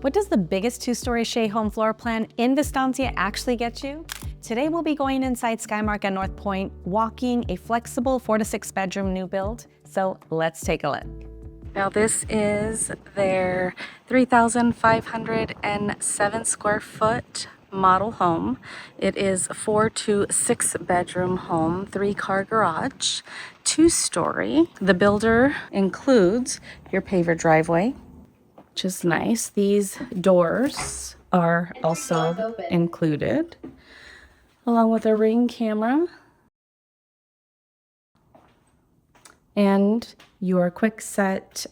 What does the biggest two-story Shea home floor plan in Vistancia actually get you? Today we'll be going inside Skymark at North Point, walking a flexible 4 to 6 bedroom new build. So let's take a look. Now this is their 3,507 square foot model home. It is a 4 to 6 bedroom home, 3-car garage, 2-story. The builder includes your paver driveway, which is nice. These doors are also included, along with a Ring camera and your quick set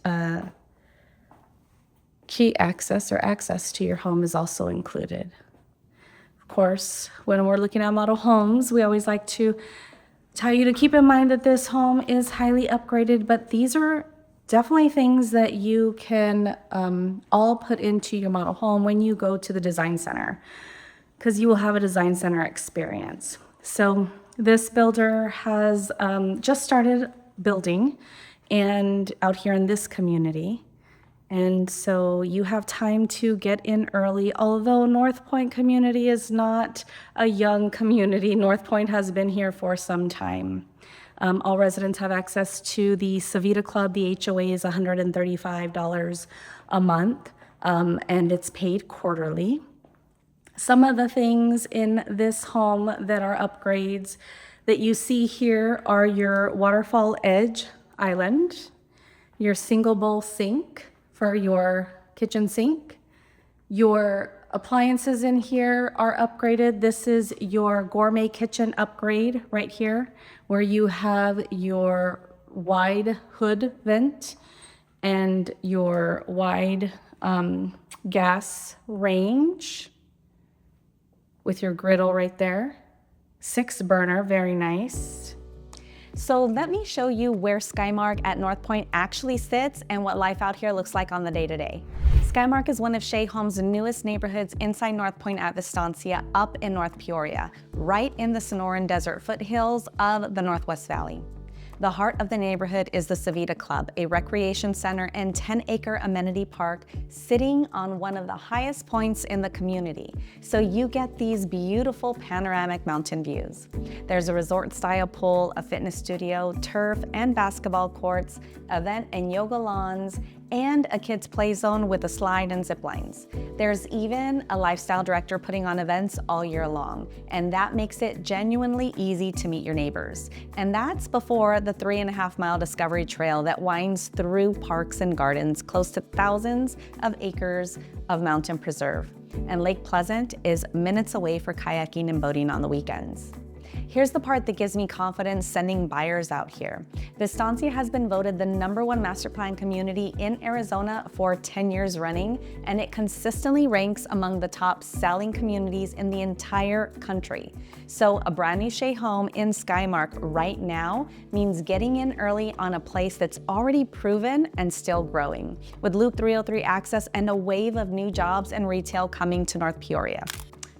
key access or access to your home is also included. Of course, when we're looking at model homes, we always like to tell you to keep in mind that this home is highly upgraded, but these are definitely things that you can all put into your model home when you go to the design center, because you will have a design center experience. So this builder has just started building and out here in this community. And so you have time to get in early. Although North Point community is not a young community, North Point has been here for some time. All residents have access to the Savita Club. The HOA is $135 a month, and it's paid quarterly. Some of the things in this home that are upgrades that you see here are your waterfall edge island, your single bowl sink for your kitchen sink. Your appliances in here are upgraded. This is your gourmet kitchen upgrade right here, where you have your wide hood vent and your wide gas range with your griddle right there. 6 burner, very nice. So let me show you where Skymark at North Point actually sits and what life out here looks like on the day-to-day. Skymark is one of Shea Homes' newest neighborhoods inside North Point at Vistancia, up in North Peoria, right in the Sonoran Desert foothills of the Northwest Valley. The heart of the neighborhood is the Savita Club, a recreation center and 10-acre amenity park sitting on one of the highest points in the community. So you get these beautiful panoramic mountain views. There's a resort-style pool, a fitness studio, turf and basketball courts, event and yoga lawns, and a kids' play zone with a slide and zip lines. There's even a lifestyle director putting on events all year long, and that makes it genuinely easy to meet your neighbors. And that's before the 3.5-mile Discovery Trail that winds through parks and gardens close to thousands of acres of mountain preserve. And Lake Pleasant is minutes away for kayaking and boating on the weekends. Here's the part that gives me confidence sending buyers out here. Vistancia has been voted the #1 master plan community in Arizona for 10 years running, and it consistently ranks among the top selling communities in the entire country. So a brand new Shea home in Skymark right now means getting in early on a place that's already proven and still growing, with Loop 303 access and a wave of new jobs and retail coming to North Peoria.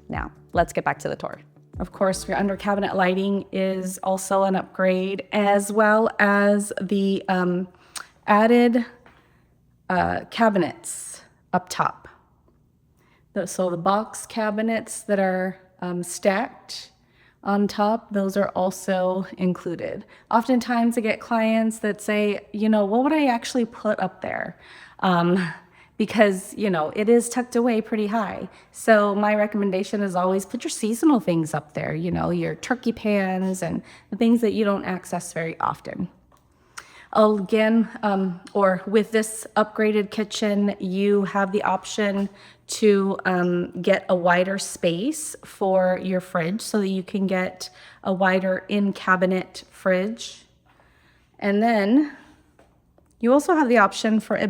Now, let's get back to the tour. Of course, your under cabinet lighting is also an upgrade, as well as the added cabinets up top. So the box cabinets that are stacked on top, those are also included. Oftentimes I get clients that say, you know, what would I actually put up there? Because, you know, it is tucked away pretty high. So my recommendation is always put your seasonal things up there, you know, your turkey pans and the things that you don't access very often. Again, or with this upgraded kitchen, you have the option to get a wider space for your fridge so that you can get a wider in-cabinet fridge. And then you also have the option for a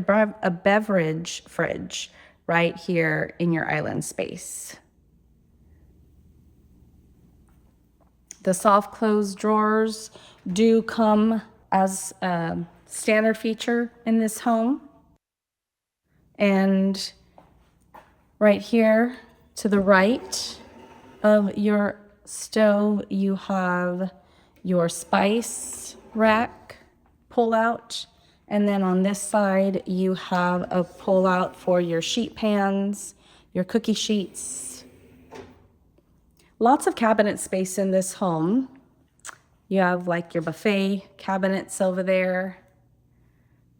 beverage fridge right here in your island space. The soft close drawers do come as a standard feature in this home. And right here to the right of your stove, you have your spice rack pull out And then on this side, you have a pull-out for your sheet pans, your cookie sheets. Lots of cabinet space in this home. You have like your buffet cabinets over there,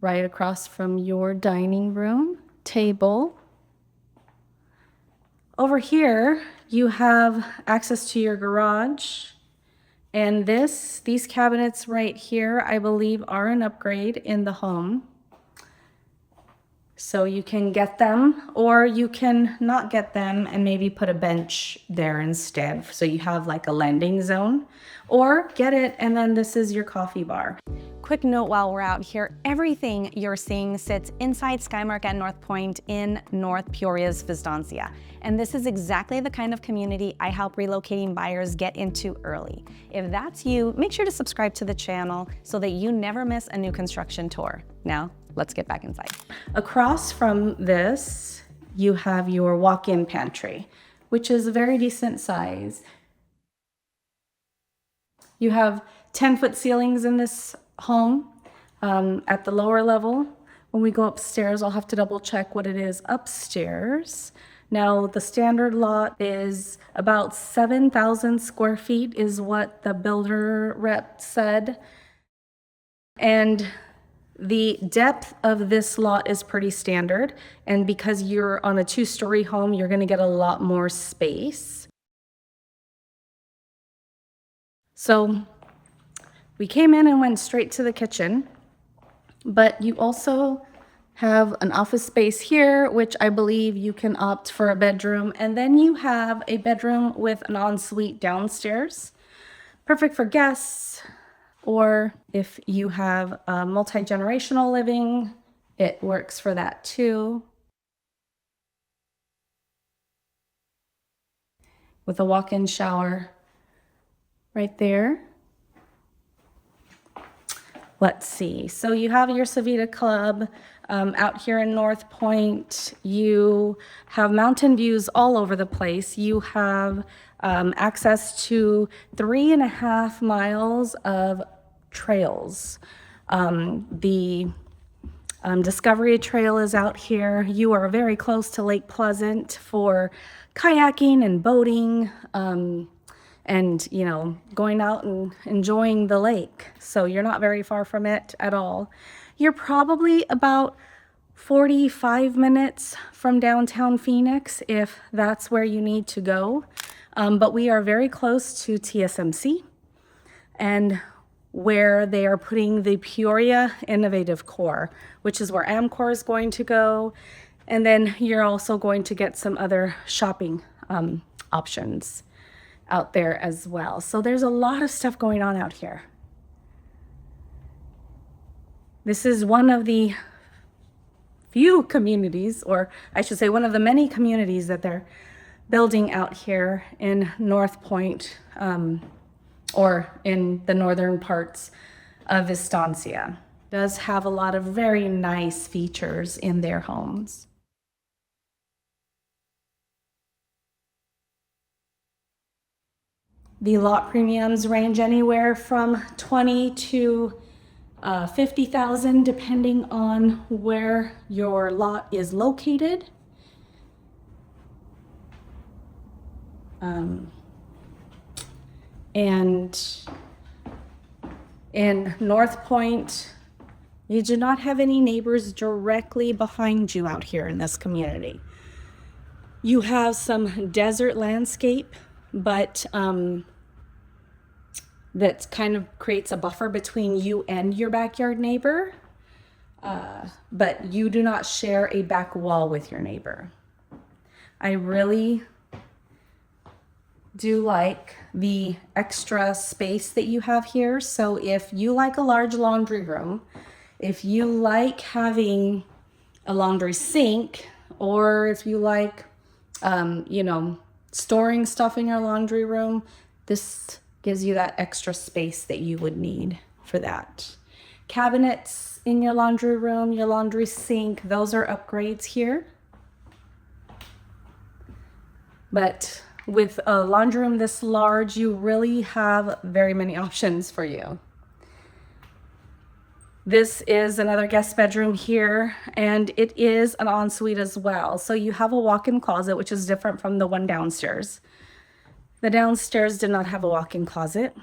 right across from your dining room table. Over here, you have access to your garage. And these cabinets right here, I believe, are an upgrade in the home. So you can get them, or you can not get them and maybe put a bench there instead. So you have like a landing zone, or get it and then this is your coffee bar. Quick note while we're out here, everything you're seeing sits inside Skymark at North Point in North Peoria's Vistancia. And this is exactly the kind of community I help relocating buyers get into early. If that's you, make sure to subscribe to the channel so that you never miss a new construction tour. Now, let's get back inside. Across from this, you have your walk-in pantry, which is a very decent size. You have 10-foot ceilings in this home at the lower level. When we go upstairs, I'll have to double check what it is upstairs. Now, the standard lot is about 7,000 square feet is what the builder rep said. And the depth of this lot is pretty standard. And because you're on a 2-story home, you're gonna get a lot more space. So we came in and went straight to the kitchen, but you also have an office space here, which I believe you can opt for a bedroom. And then you have a bedroom with an ensuite downstairs. Perfect for guests, or if you have a multi-generational living, it works for that too. With a walk-in shower right there. Let's see. So you have your Savita Club out here in North Point. You have mountain views all over the place. You have access to 3.5 miles of trails. The Discovery Trail is out here. You are very close to Lake Pleasant for kayaking and boating. And, you know, going out and enjoying the lake. So you're not very far from it at all. You're probably about 45 minutes from downtown Phoenix if that's where you need to go. But we are very close to TSMC and where they are putting the Peoria Innovative Core, which is where Amcor is going to go. And then you're also going to get some other shopping options out there as well. So there's a lot of stuff going on out here. This is one of the few communities, or I should say one of the many communities that they're building out here in North Point, or in the northern parts of Vistancia. It does have a lot of very nice features in their homes. The lot premiums range anywhere from 20 to 50,000 depending on where your lot is located. And in North Point, you do not have any neighbors directly behind you out here in this community. You have some desert landscape, but that kind of creates a buffer between you and your backyard neighbor, but you do not share a back wall with your neighbor. I really do like the extra space that you have here. So if you like a large laundry room, if you like having a laundry sink, or if you like, you know, storing stuff in your laundry room, this gives you that extra space that you would need for that. Cabinets in your laundry room, your laundry sink, those are upgrades here. But with a laundry room this large, you really have very many options for you. This is another guest bedroom here, and it is an ensuite as well. So you have a walk-in closet, which is different from the one downstairs. The downstairs did not have a walk-in closet,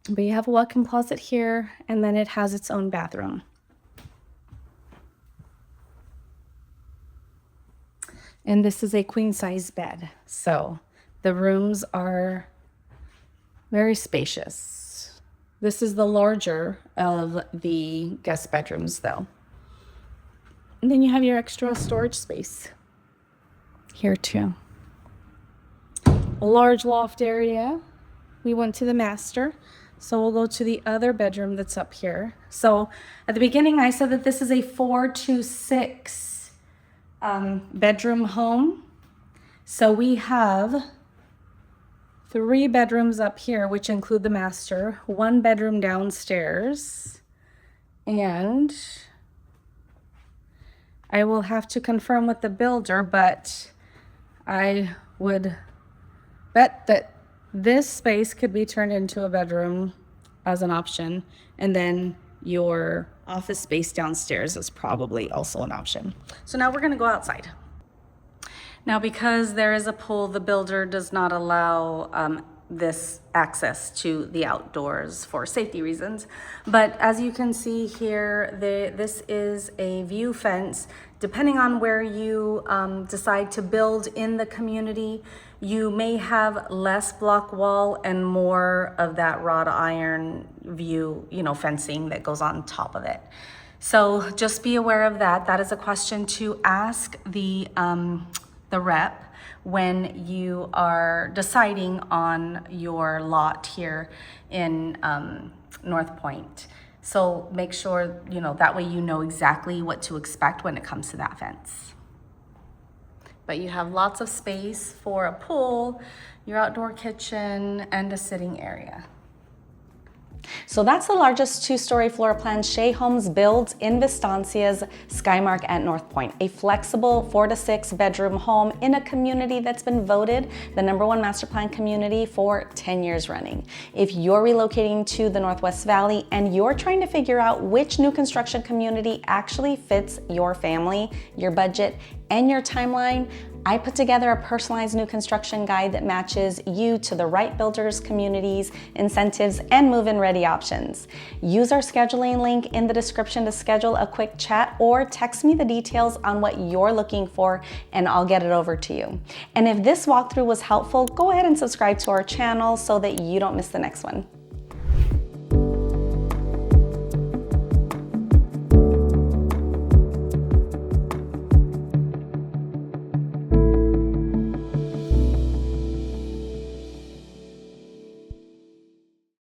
but you have a walk-in closet here, and then it has its own bathroom. And this is a queen-size bed. So the rooms are very spacious. This is the larger of the guest bedrooms though. And then you have your extra storage space here too. A large loft area. We went to the master, so we'll go to the other bedroom that's up here. So at the beginning I said that this is a 4-6 bedroom home. So we have 3 bedrooms up here, which include the master, 1 bedroom downstairs, and I will have to confirm with the builder, but I would bet that this space could be turned into a bedroom as an option, and then your office space downstairs is probably also an option. So now we're gonna go outside. Now, because there is a pool, the builder does not allow this access to the outdoors for safety reasons. But as you can see here, this is a view fence. Depending on where you decide to build in the community, you may have less block wall and more of that wrought iron view, fencing that goes on top of it. So just be aware of that. That is a question to ask the rep when you are deciding on your lot here in North Point. So make sure, that way you know exactly what to expect when it comes to that fence. But you have lots of space for a pool, your outdoor kitchen, and a sitting area. So that's the largest 2-story floor plan Shea Homes builds in Vistancia's Skymark at North Point, a flexible 4-6 bedroom home in a community that's been voted the #1 master plan community for 10 years running. If you're relocating to the Northwest Valley and you're trying to figure out which new construction community actually fits your family, your budget, and your timeline, I put together a personalized new construction guide that matches you to the right builders, communities, incentives, and move-in ready options. Use our scheduling link in the description to schedule a quick chat or text me the details on what you're looking for and I'll get it over to you. And if this walkthrough was helpful, go ahead and subscribe to our channel so that you don't miss the next one.